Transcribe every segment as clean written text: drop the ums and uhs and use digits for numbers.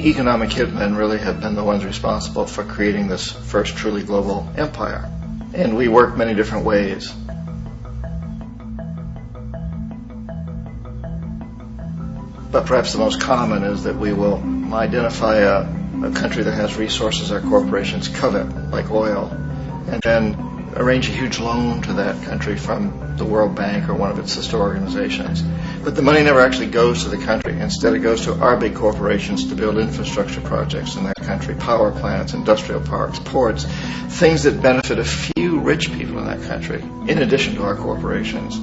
economic hitmen really have been the ones responsible for creating this first truly global empire. And we work many different ways. But perhaps the most common is that we will identify a country that has resources our corporations covet, like oil, and then arrange a huge loan to that country from the World Bank or one of its sister organizations. But the money never actually goes to the country. Instead, it goes to our big corporations to build infrastructure projects in that country, power plants, industrial parks, ports, things that benefit a few rich people in that country, in addition to our corporations,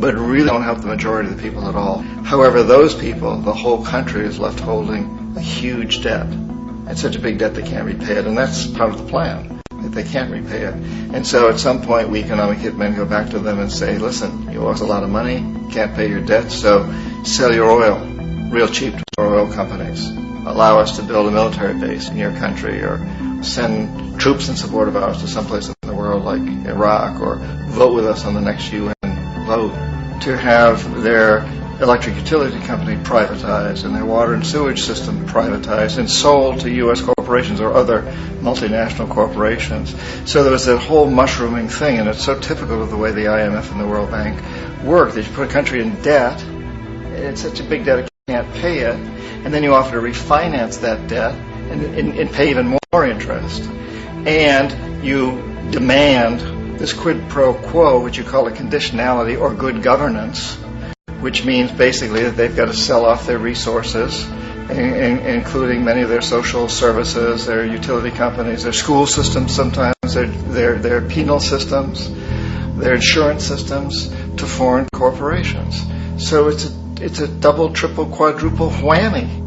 but really don't help the majority of the people at all. However, those people, the whole country is left holding a huge debt. It's such a big debt they can't repay it, and that's part of the plan, that they can't repay it. And so at some point, we economic hitmen go back to them and say, listen, you owe us a lot of money, can't pay your debt, so sell your oil real cheap to our oil companies. Allow us to build a military base in your country, or send troops in support of ours to someplace in the world like Iraq, or vote with us on the next UN vote, to have their electric utility company privatized and their water and sewage system privatized and sold to U.S. corporations or other multinational corporations. So there was that whole mushrooming thing, and it's so typical of the way the IMF and the World Bank work, that you put a country in debt, it's such a big debt it can't pay it, and then you offer to refinance that debt and pay even more interest. And you demand this quid pro quo, which you call a conditionality or good governance, which means basically that they've got to sell off their resources, including many of their social services, their utility companies, their school systems sometimes, their penal systems, their insurance systems, to foreign corporations. So it's a double, triple, quadruple whammy